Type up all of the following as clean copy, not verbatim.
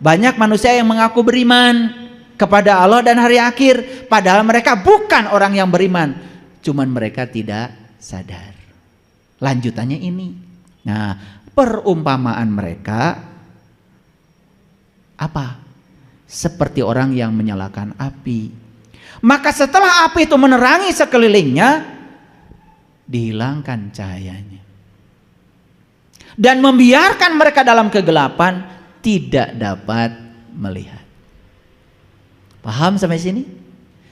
Banyak manusia yang mengaku beriman kepada Allah dan hari akhir, padahal mereka bukan orang yang beriman, cuman mereka tidak sadar. Lanjutannya ini. Nah, perumpamaan mereka apa? Seperti orang yang menyalakan api. Maka setelah api itu menerangi sekelilingnya, dihilangkan cahayanya. Dan membiarkan mereka dalam kegelapan, tidak dapat melihat. Paham sampai sini?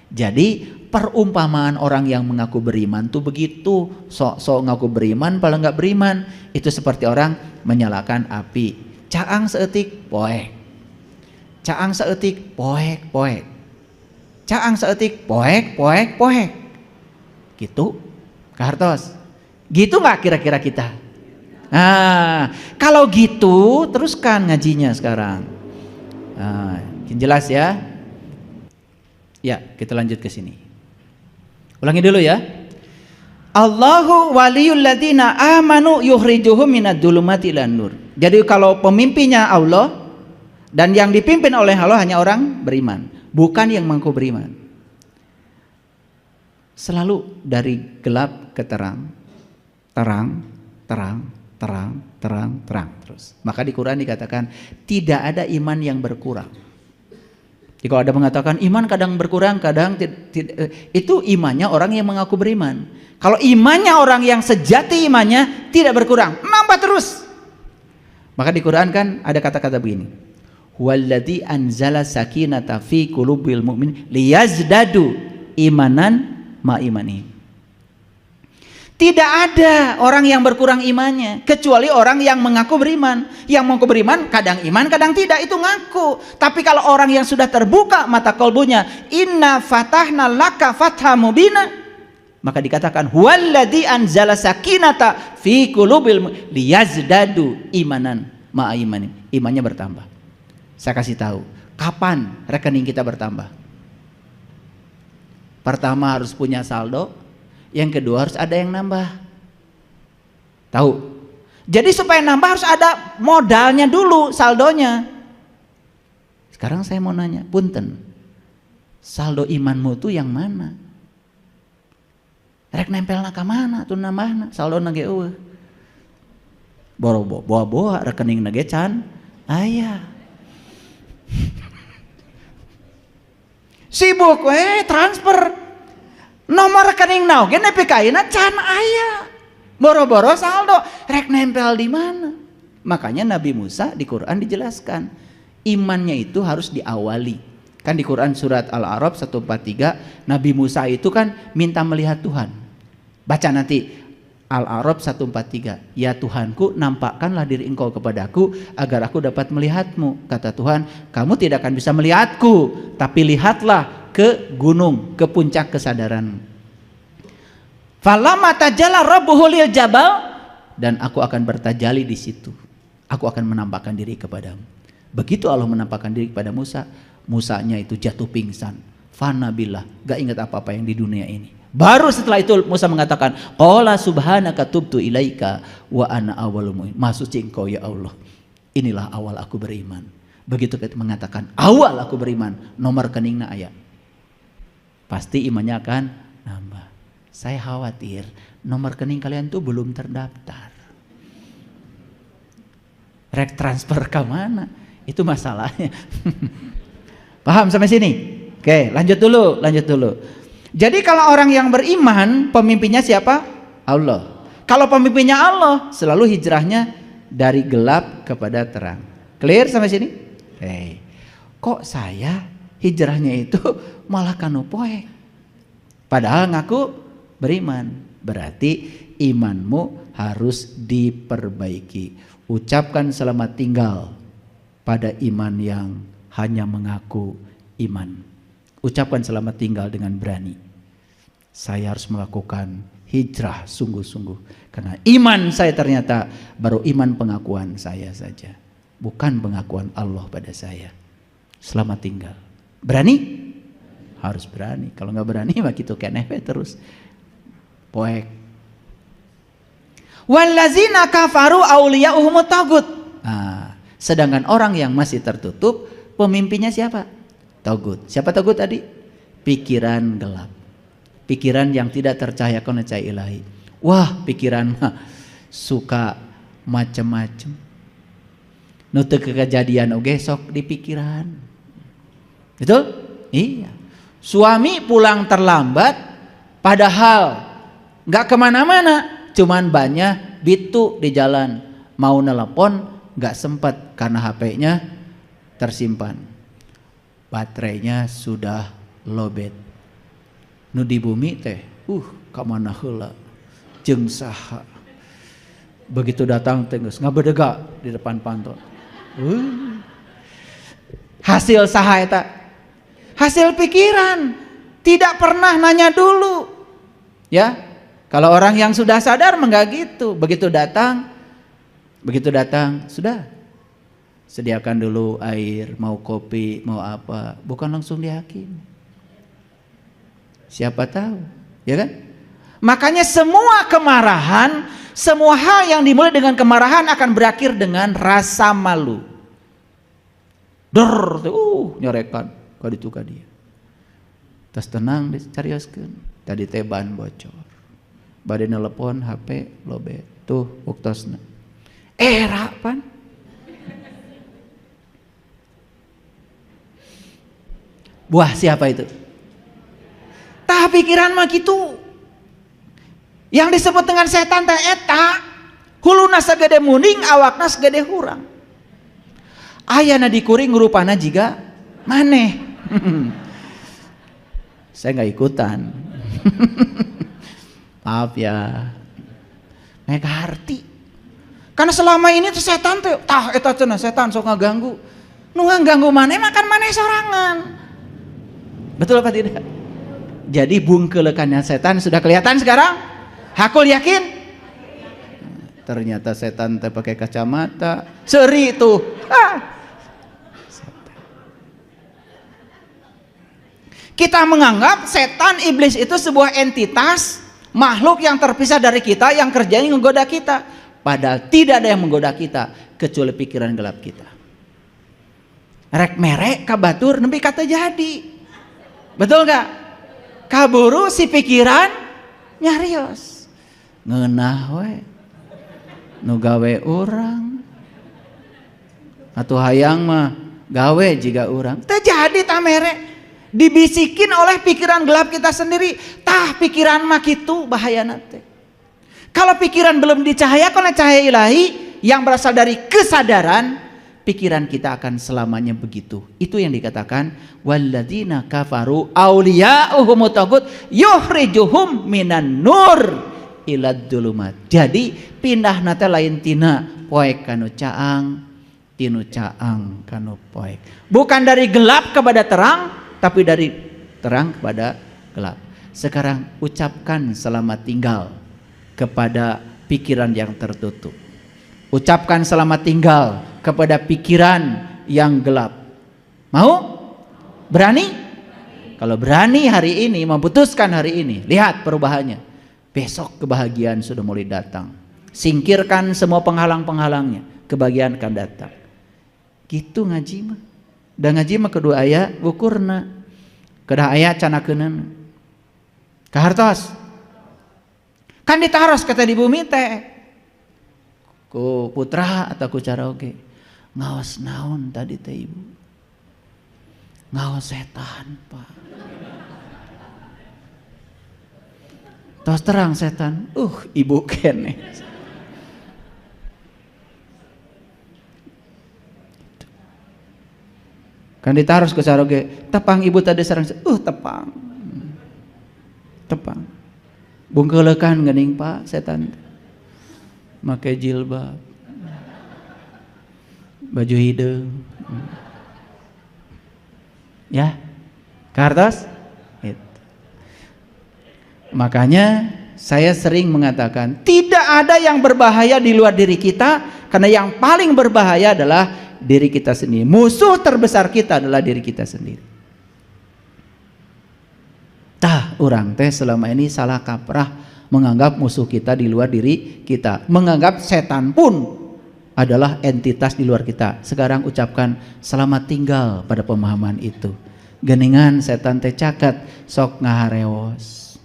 Jadi perumpamaan orang yang mengaku beriman tuh begitu. Sok-sok ngaku beriman, padahal nggak beriman. Itu seperti orang menyalakan api. Caang seetik, poek. Caang seetik, poek, poek. Caang seetik, poek, poek, poek. Gitu, Kak Hartos. Gitu nggak kira-kira kita? Nah, kalau gitu teruskan ngajinya sekarang. Nah, jelas ya? Ya, kita lanjut ke sini. Ulangi dulu ya. Allahu waliyul ladzina amanu yukhrijuhum minadz dzulumati ilan nur. Jadi kalau pemimpinnya Allah dan yang dipimpin oleh Allah hanya orang beriman, bukan yang mengaku beriman. Selalu dari gelap ke terang, terang, terang, terang, terang, terang terus. Maka di Quran dikatakan tidak ada iman yang berkurang. Jadi kalau ada mengatakan iman kadang berkurang, kadang itu imannya orang yang mengaku beriman. Kalau imannya orang yang sejati imannya tidak berkurang, nambah terus. Maka di Quran kan ada kata-kata begini. Huwallazi anzala sakinata fi qulubil mu'min liyazdadu imanan ma imani. Tidak ada orang yang berkurang imannya kecuali orang yang mengaku beriman. Yang mengaku beriman kadang iman kadang tidak, itu ngaku. Tapi kalau orang yang sudah terbuka mata kolbunya, inna fatahna laka fatha mubina, maka dikatakan huwallazi anzala sakinata fi qulubil liyazdadu imanan ma imani. Imannya bertambah. Saya kasih tahu kapan rekening kita bertambah. Pertama harus punya saldo, yang kedua harus ada yang nambah. Tahu? Jadi supaya nambah harus ada modalnya dulu, saldonya. Sekarang saya mau nanya, punten, saldo imanmu tuh yang mana? Rek nempel ka mana tuh nambahna? Saldo nage eueuh. Boa rekening nage can aya. Sibuk transfer nomor rekening naon ge nepi ka ayeuna can aya. Boro-boro saldo rek nempel di mana? Makanya Nabi Musa di Quran dijelaskan imannya itu harus diawali. Kan di Quran surat Al-A'raf 143 Nabi Musa itu kan minta melihat Tuhan. Baca nanti Al-A'raf 143. Ya Tuhanku, nampakkanlah diri engkau kepadaku agar aku dapat melihatmu. Kata Tuhan, kamu tidak akan bisa melihatku, tapi lihatlah ke gunung, ke puncak kesadaran. Falamma tajalla rabbuhu lil jabal, dan aku akan bertajali di situ. Aku akan menampakkan diri kepadamu. Begitu Allah menampakkan diri kepada Musa, Musanya itu jatuh pingsan. Fana billah, gak ingat apa-apa yang di dunia ini. Baru setelah itu Musa mengatakan, qala subhanaka tubtu ilaika wa ana awwalul mu'minin. Maha suci engkau ya Allah, inilah awal aku beriman. Begitu kita mengatakan awal aku beriman, nomor rekeningna aya, pasti imannya akan nambah. Saya khawatir nomor rekening kalian tuh belum terdaftar. Rek transfer ke mana? Itu masalahnya. Paham sampai sini? Oke, lanjut dulu. Jadi kalau orang yang beriman, pemimpinnya siapa? Allah. Kalau pemimpinnya Allah, selalu hijrahnya dari gelap kepada terang. Clear sampai sini? Kok saya hijrahnya itu malah kanu poek? Padahal ngaku beriman. Berarti imanmu harus diperbaiki. Ucapkan selamat tinggal pada iman yang hanya mengaku iman. Ucapkan selamat tinggal dengan berani. Saya harus melakukan hijrah sungguh-sungguh. Karena iman saya ternyata baru iman pengakuan saya saja. Bukan pengakuan Allah pada saya. Selamat tinggal. Berani? Harus berani. Kalau nggak berani mah gitu keneh terus. Poek. Wallazina kafaru auliya'uhumut tagut. Nah, Sedangkan orang yang masih tertutup, pemimpinnya siapa? Togut. Siapa togut tadi? Pikiran gelap. Pikiran yang tidak tercahayakan oleh cahaya ilahi. Wah, pikiran mah suka macam-macam. Nu teu kejadian oge sok di pikiran. Betul? Iya. Suami pulang terlambat, padahal nggak kemana-mana, cuman banyak bitu di jalan. Mau nelpon nggak sempat karena HP-nya tersimpan. Baterainya sudah lobet. Nu di bumi teh, kamana heula jeung saha. Begitu datang teh geus ngabedega di depan pantot. Hasil saha eta? Hasil pikiran. Tidak pernah nanya dulu. Ya. Kalau orang yang sudah sadar enggak gitu. Begitu datang sudah. Sediakan dulu air, mau kopi, mau apa, bukan langsung dihakimi. Siapa tahu, ya kan? Makanya semua kemarahan, semua hal yang dimulai dengan kemarahan akan berakhir dengan rasa malu. Nyorekan ka ditu ka dia. Tas tenang dicarioskeun. Tadi teh ban bocor. Bade nelpon HP lobet. Tuh waktosna. Era pan. Buah siapa itu? Tah pikiran mah kitu. Yang disebut dengan setan teh eta, huluna sagede muning, awakna sagede hurang. Ayana dikuring rupana jiga maneh. Saya nggak ikutan. Maaf ya. Mereka arti. Karena selama ini tuh setan tuh, tah eta cenah setan sok ngaganggu. Nu ngaganggu maneh makan maneh sorangan. Betul apa tidak? Jadi bungkelekannya setan sudah kelihatan sekarang? Hakul yakin? Ternyata setan teh pakai kacamata, seri tuh. Kita menganggap setan iblis itu sebuah entitas makhluk yang terpisah dari kita yang kerjanya menggoda kita. Padahal tidak ada yang menggoda kita kecuali pikiran gelap kita. Rek merek kabatur nempi kata jadi. Betul gak? Kaburu si pikiran nyarios. Ngeunah we. Nu gawe urang. Atuh hayang mah gawe jiga urang. Teu jadi tah mere. Dibisikin oleh pikiran gelap kita sendiri. Tah pikiran mah kitu bahayana teh. Kalau pikiran belum dicahayakan oleh cahaya ilahi yang berasal dari kesadaran, pikiran kita akan selamanya begitu. Itu yang dikatakan walladzina kafaru auliya'uhum tagut yukhrijuhum minan nur ilad dulumat. Jadi pindah nate lain tina poek kanu caang, tinu caang kanu poek. Bukan dari gelap kepada terang, tapi dari terang kepada gelap. Sekarang ucapkan selamat tinggal kepada pikiran yang tertutup. Ucapkan selamat tinggal kepada pikiran yang gelap. Mau? Berani? Kalau berani hari ini, memutuskan hari ini, lihat perubahannya. Besok kebahagiaan sudah mulai datang. Singkirkan semua penghalang-penghalangnya, kebahagiaan akan datang. Gitu ngaji mah. Dan ngaji mah kedua ayat ukurna. Kedah ayat canakeunana. Kahartos. Kan ditaros kata di bumi teh. Ku putra atau ku cara oge. Ngaos naon tadi teh ibu? Ngaos setan, Pak. Tos terang setan. Ibu kene. Kan ditaros ku cara oge. Tepang ibu tadi sareng. Tepang. Tepang. Bungkelekan geuning Pak setan. Make jilbab. Baju hideung. Ya. Kartos? Itu. Makanya saya sering mengatakan tidak ada yang berbahaya di luar diri kita, karena yang paling berbahaya adalah diri kita sendiri. Musuh terbesar kita adalah diri kita sendiri. Tah orang teh selama ini salah kaprah menganggap musuh kita di luar diri kita, menganggap setan pun adalah entitas di luar kita. Sekarang ucapkan selamat tinggal pada pemahaman itu. Geningan setan teh caket sok ngahareos.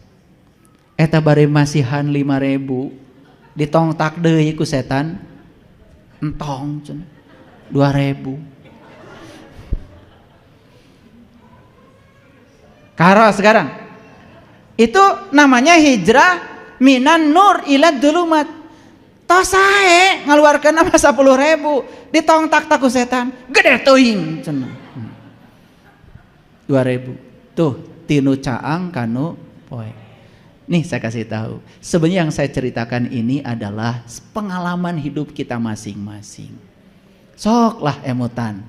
Eta bari masihan 5.000 ditongtak deui ku setan entong 2.000. Karo sekarang itu namanya hijrah minan nur ila dulumat. Tos sae ngaluarkeun nama 10.000 ditongtak taku setan gede teuing cenah. 2.000 tuh tinu caang kanu poe. Nih saya kasih tahu, sebenarnya yang saya ceritakan ini adalah pengalaman hidup kita masing-masing. Sok lah emutan,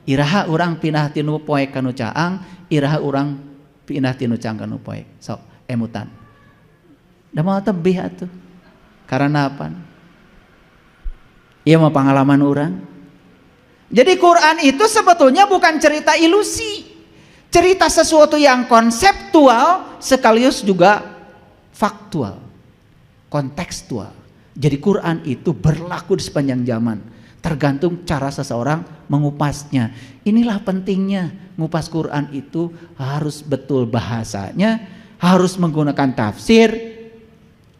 iraha urang pindah tinu poe kanu caang, iraha urang pindah tinu caang kanu poe. Sok emutan. Da mau tebih atuh. Karena apa? Iya mah pengalaman orang. Jadi Quran itu sebetulnya bukan cerita ilusi, cerita sesuatu yang konseptual sekaligus juga faktual, kontekstual. Jadi Quran itu berlaku di sepanjang zaman, tergantung cara seseorang mengupasnya. Inilah pentingnya ngupas Quran itu harus betul bahasanya, harus menggunakan tafsir,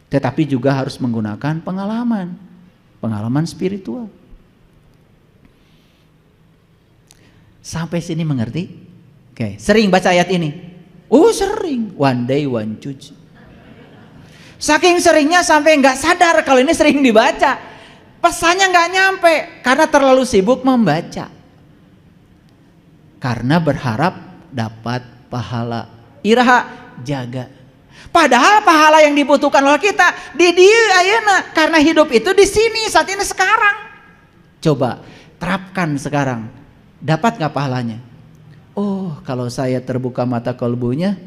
tetapi juga harus menggunakan pengalaman spiritual. Sampai sini mengerti? Oke, sering baca ayat ini? Sering, one day one judge. Saking seringnya sampai nggak sadar kalau ini sering dibaca. Pesannya nggak nyampe karena terlalu sibuk membaca. Karena berharap dapat pahala. Iraha jaga. Padahal pahala yang dibutuhkan oleh kita di dieu ayeuna, karena hidup itu di sini saat ini sekarang. Coba terapkan sekarang. Dapat nggak pahalanya? Oh, kalau saya terbuka mata kolbunya,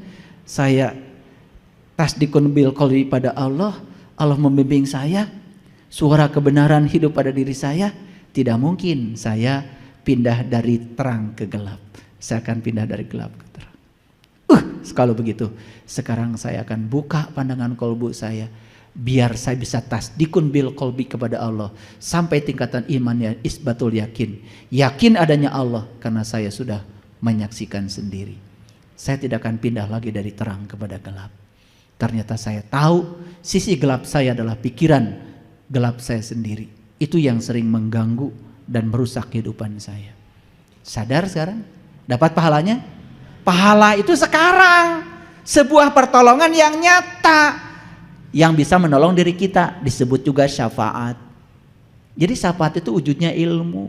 saya tasdikun bil qalbi pada Allah, Allah membimbing saya, suara kebenaran hidup pada diri saya, tidak mungkin saya pindah dari terang ke gelap. Saya akan pindah dari gelap ke terang. Kalau begitu, sekarang saya akan buka pandangan kolbu saya, biar saya bisa tasdikun bil qalbi kepada Allah, sampai tingkatan iman yang isbatul yakin. Yakin adanya Allah karena saya sudah menyaksikan sendiri. Saya tidak akan pindah lagi dari terang kepada gelap. Ternyata saya tahu sisi gelap saya adalah pikiran gelap saya sendiri. Itu yang sering mengganggu dan merusak kehidupan saya. Sadar sekarang? Dapat pahalanya? Pahala itu sekarang. Sebuah pertolongan yang nyata, yang bisa menolong diri kita. Disebut juga syafaat. Jadi syafaat itu wujudnya ilmu.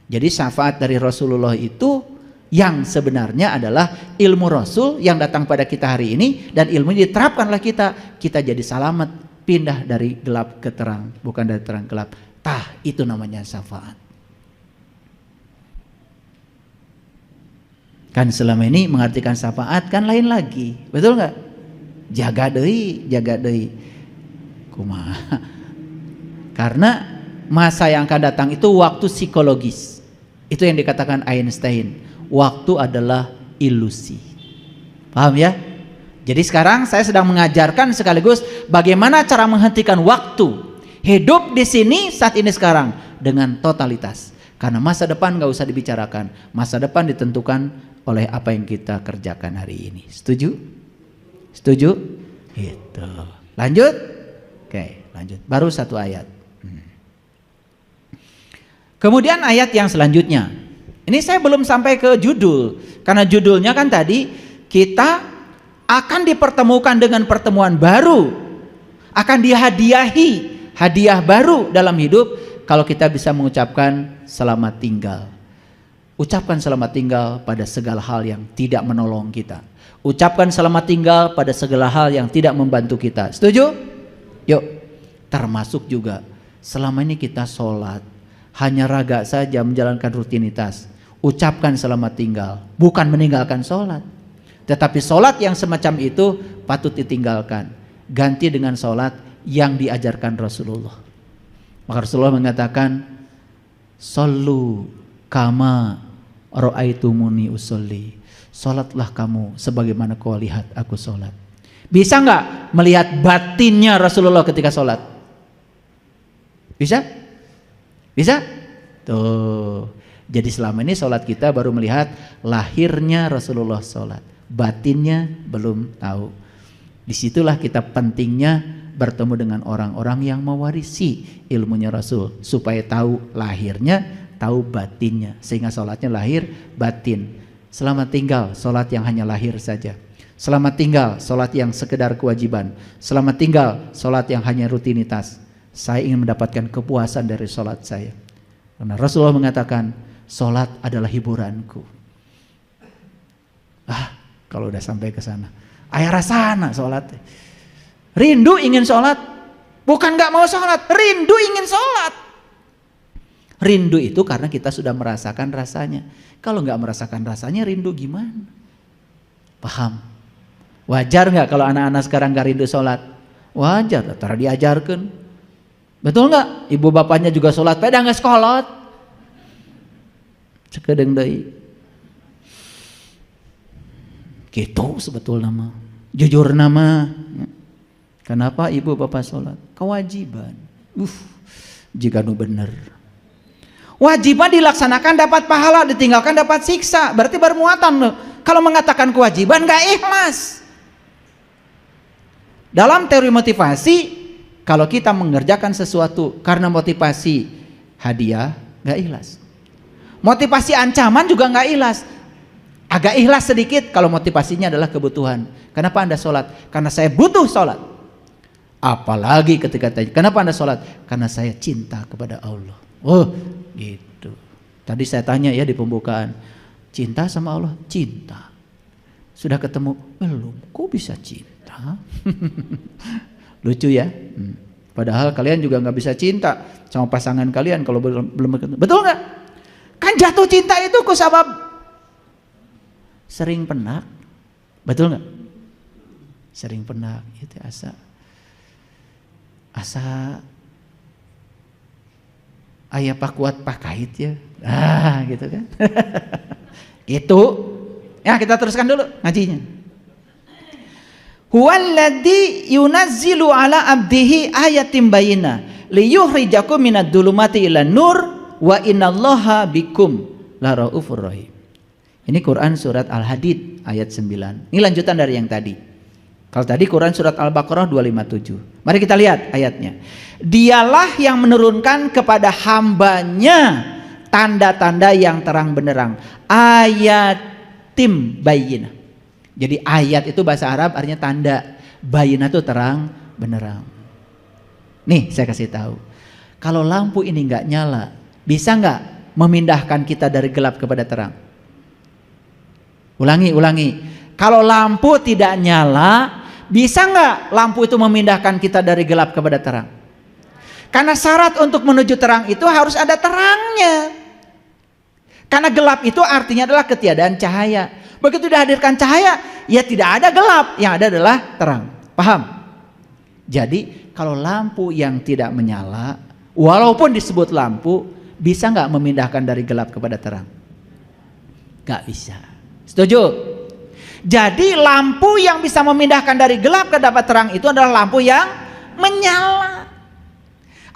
Jadi syafaat dari Rasulullah itu yang sebenarnya adalah ilmu Rasul yang datang pada kita hari ini, dan ilmu ini diterapkanlah kita jadi selamat, pindah dari gelap ke terang, bukan dari terang ke gelap. Itu namanya syafaat. Kan selama ini mengartikan syafaat kan lain lagi, betul nggak? Jaga deui. Kumaha? Karena masa yang akan datang itu waktu psikologis. Itu yang dikatakan Einstein. Waktu adalah ilusi. Paham ya? Jadi sekarang saya sedang mengajarkan sekaligus bagaimana cara menghentikan waktu. Hidup di sini saat ini sekarang dengan totalitas. Karena masa depan gak usah dibicarakan. Masa depan ditentukan oleh apa yang kita kerjakan hari ini. Setuju? Setuju? Gitu. Lanjut? Oke, lanjut. Baru satu ayat. Kemudian ayat yang selanjutnya. Ini saya belum sampai ke judul, karena judulnya kan tadi kita akan dipertemukan dengan pertemuan baru, akan dihadiahi hadiah baru dalam hidup kalau kita bisa mengucapkan selamat tinggal. Ucapkan selamat tinggal pada segala hal yang tidak menolong kita. Ucapkan selamat tinggal pada segala hal yang tidak membantu kita. Setuju? Yuk, termasuk juga selama ini kita sholat hanya raga saja menjalankan rutinitas. Ucapkan selamat tinggal, bukan meninggalkan sholat. Tetapi sholat yang semacam itu patut ditinggalkan. Ganti dengan sholat yang diajarkan Rasulullah. Maka Rasulullah mengatakan, Sallu kama ra'aitumuni usolli. Sholatlah kamu sebagaimana kau lihat aku sholat. Bisa nggak melihat batinnya Rasulullah ketika sholat? Bisa? Bisa? Tuh. Jadi selama ini sholat kita baru melihat lahirnya Rasulullah sholat, batinnya belum tahu. Disitulah kita pentingnya bertemu dengan orang-orang yang mewarisi ilmunya Rasul, supaya tahu lahirnya, tahu batinnya, sehingga sholatnya lahir batin. Selamat tinggal sholat yang hanya lahir saja. Selamat tinggal sholat yang sekedar kewajiban. Selamat tinggal sholat yang hanya rutinitas. Saya ingin mendapatkan kepuasan dari sholat saya. Karena Rasulullah mengatakan, sholat adalah hiburanku. Kalau udah sampai ke sana, ayah rasana sholat. Rindu ingin sholat, bukan gak mau sholat, rindu ingin sholat. Rindu itu karena kita sudah merasakan rasanya. Kalau gak merasakan rasanya, rindu gimana? Paham? Wajar gak kalau anak-anak sekarang gak rindu sholat? Wajar, tara diajarkan. Betul gak? Ibu bapaknya juga sholat, pada gak sekolot. Sekedeng deui. Gitu sebetulnya mah. Jujur nama. Kenapa ibu bapak sholat? Kewajiban. Jika nu bener. Wajiban dilaksanakan dapat pahala, ditinggalkan dapat siksa. Berarti bermuatan loh. Kalau mengatakan kewajiban gak ikhlas. Dalam teori motivasi, kalau kita mengerjakan sesuatu karena motivasi hadiah, gak ikhlas. Motivasi ancaman juga gak ikhlas. Agak ikhlas sedikit kalau motivasinya adalah kebutuhan. Kenapa Anda sholat? Karena saya butuh sholat. Apalagi ketika tanya, kenapa Anda sholat? Karena saya cinta kepada Allah. Oh gitu. Tadi saya tanya ya di pembukaan, cinta sama Allah? Cinta. Sudah ketemu? Belum. Kok bisa cinta? Lucu ya. Padahal kalian juga gak bisa cinta sama pasangan kalian kalau belum ketemu. Betul gak? Kan jatuh cinta itu kusabab sering penak. Betul gak? Sering penak itu asa ayah pak kuat pak kait ya. Gitu kan. Itu ya, kita teruskan dulu ngajinya. Huwallazi yunazzilu ala abdihi ayatin bayyinah liyukhrijakum minad dhulumati ilan nur wa innallaha bikum laraufur rahim. Ini Quran surat Al-Hadid ayat 9. Ini lanjutan dari yang tadi. Kalau tadi Quran surat Al-Baqarah 257. Mari kita lihat ayatnya. Dialah yang menurunkan kepada hambanya tanda-tanda yang terang benderang. Ayatim bayyinah. Jadi ayat itu bahasa Arab artinya tanda. Bayyinah itu terang benderang. Nih saya kasih tahu. Kalau lampu ini nggak nyala, bisa nggak memindahkan kita dari gelap kepada terang? Ulangi. Kalau lampu tidak nyala, bisa nggak lampu itu memindahkan kita dari gelap kepada terang? Karena syarat untuk menuju terang itu harus ada terangnya. Karena gelap itu artinya adalah ketiadaan cahaya. Begitu dihadirkan cahaya, ya tidak ada gelap, yang ada adalah terang. Paham? Jadi kalau lampu yang tidak menyala, walaupun disebut lampu, bisa nggak memindahkan dari gelap kepada terang? Nggak bisa. Setuju? Jadi lampu yang bisa memindahkan dari gelap ke dapat terang itu adalah lampu yang menyala.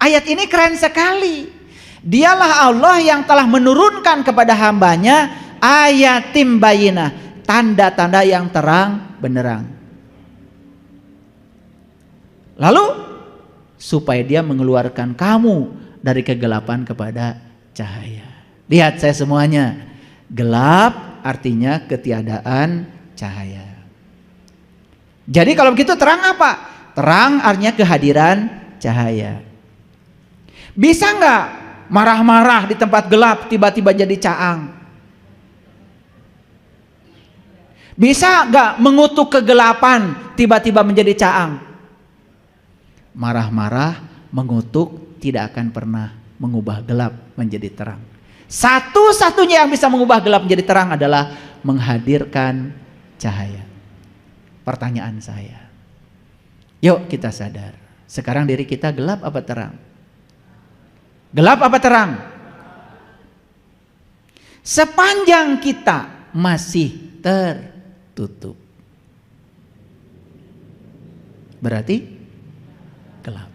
Ayat ini keren sekali. Dialah Allah yang telah menurunkan kepada hambanya ayatim bayyinah, tanda-tanda yang terang benderang. Lalu supaya dia mengeluarkan kamu dari kegelapan kepada cahaya. Lihat saya semuanya. Gelap artinya ketiadaan cahaya. Jadi kalau begitu terang apa? Terang artinya kehadiran cahaya. Bisa nggak marah-marah di tempat gelap tiba-tiba jadi caang? Bisa nggak mengutuk kegelapan tiba-tiba menjadi caang? Marah-marah, mengutuk tidak akan pernah mengubah gelap menjadi terang. Satu-satunya yang bisa mengubah gelap menjadi terang adalah menghadirkan cahaya. Pertanyaan saya, yuk kita sadar, sekarang diri kita gelap apa terang? Gelap apa terang? Sepanjang kita masih tertutup, berarti gelap.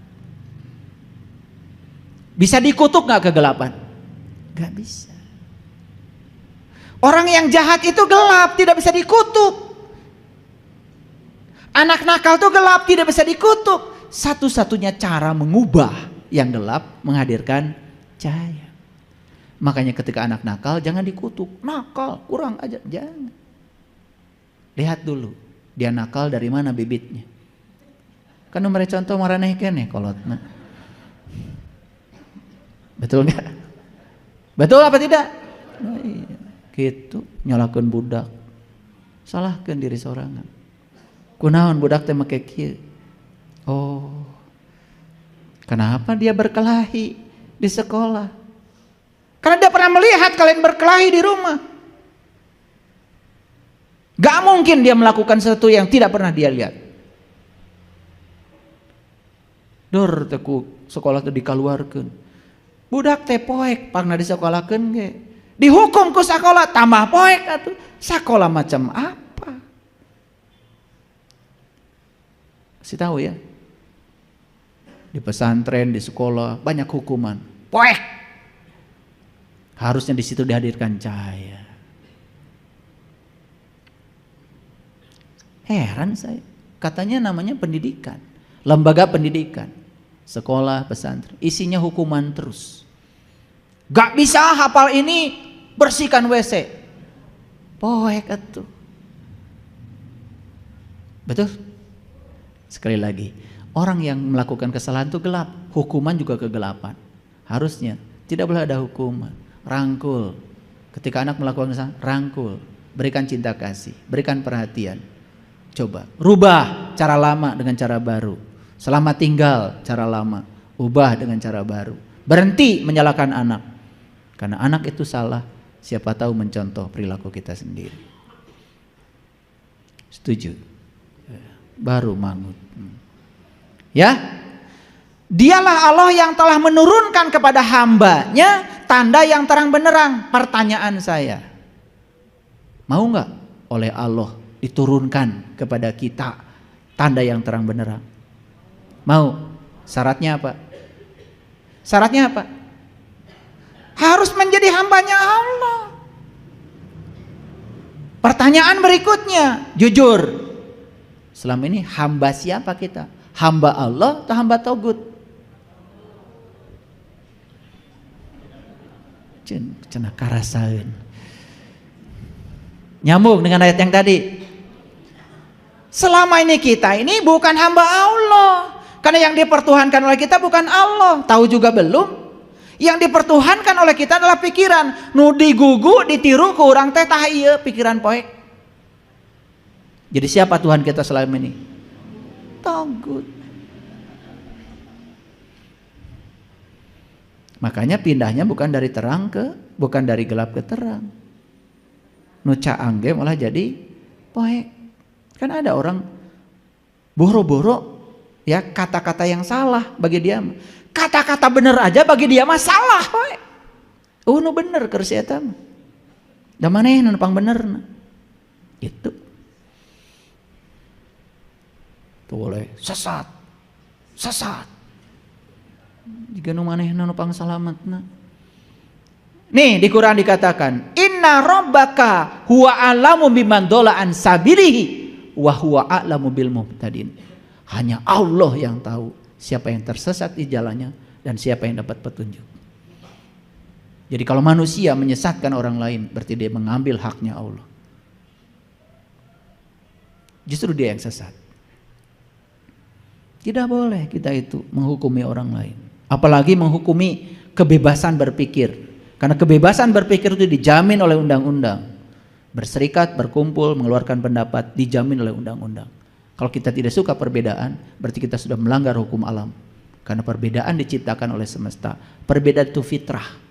Bisa dikutuk gak kegelapan? Gak bisa. Orang yang jahat itu gelap, tidak bisa dikutuk. Anak nakal itu gelap, tidak bisa dikutuk. Satu-satunya cara mengubah yang gelap, menghadirkan cahaya. Makanya ketika anak nakal jangan dikutuk. Nakal, kurang aja, jangan. Lihat dulu, dia nakal dari mana bibitnya. Kan nomor contoh maraneh kene kolotna. Betul nggak? Betul apa tidak? Nah, iya. Gitu, nyalakan budak. Salahkan diri sorangan. Kunaon budak teh make kieu. Oh. Kenapa dia berkelahi di sekolah? Karena dia pernah melihat kalian berkelahi di rumah. Gak mungkin dia melakukan sesuatu yang tidak pernah dia lihat. Dur teku sekolah teh dikaluarkeun. Budak teh poek pangna disekolahkeun ge. Dihukum ku sekolah tambah poek atuh. Sekolah macam apa? Kasih tahu ya. Di pesantren, di sekolah banyak hukuman. Poek. Harusnya di situ dihadirkan cahaya. Heran saya. Katanya namanya pendidikan. Lembaga pendidikan. Sekolah, pesantren. Isinya hukuman terus. Gak bisa hafal ini, bersihkan WC. Poek atuh. Betul? Sekali lagi, orang yang melakukan kesalahan itu gelap, hukuman juga kegelapan. Harusnya tidak boleh ada hukuman. Rangkul. Ketika anak melakukan kesalahan, rangkul, berikan cinta kasih, berikan perhatian. Coba rubah cara lama dengan cara baru. Selamat tinggal cara lama, ubah dengan cara baru. Berhenti menyalahkan anak, karena anak itu salah, siapa tahu mencontoh perilaku kita sendiri. Setuju? Baru mangut. Ya, dialah Allah yang telah menurunkan kepada hambanya tanda yang terang benderang. Pertanyaan saya, mau nggak oleh Allah diturunkan kepada kita tanda yang terang benderang? Mau? Syaratnya apa? Syaratnya apa? Harus menjadi hambanya Allah. Pertanyaan berikutnya, jujur. Selama ini hamba siapa kita? Hamba Allah atau hamba togut? Cenah karasaeun. Nyambung dengan ayat yang tadi. Selama ini kita ini bukan hamba Allah. Karena yang dipertuhankan oleh kita bukan Allah. Tahu juga belum? Yang dipertuhankan oleh kita adalah pikiran. Nu digugu ditiru ke urang teh tah ieu pikiran poek. Jadi siapa Tuhan kita selama ini? Togut. Makanya pindahnya bukan dari terang bukan dari gelap ke terang. Nuca angge malah jadi poek. Kan ada orang boro-boro ya kata-kata yang salah bagi dia. Kata-kata bener aja bagi dia mah salah poek. Nu bener keur si eta mah. Da maneh nu pang benerna. Itu. Tuh boleh sesat jika nu manehna nu pangsalametna. Nih di Quran dikatakan inna rabbaka huwa a'lamu biman dhalla an sabilihi wa huwa a'lamu bil muhtadin. Hanya Allah yang tahu siapa yang tersesat di jalannya dan siapa yang dapat petunjuk. Jadi kalau manusia menyesatkan orang lain berarti dia mengambil haknya Allah. Justru dia yang sesat. Tidak boleh kita itu menghukumi orang lain. Apalagi menghukumi kebebasan berpikir. Karena kebebasan berpikir itu dijamin oleh undang-undang. Berserikat, berkumpul, mengeluarkan pendapat dijamin oleh undang-undang. Kalau kita tidak suka perbedaan, berarti kita sudah melanggar hukum alam. Karena perbedaan diciptakan oleh semesta. Perbedaan itu fitrah.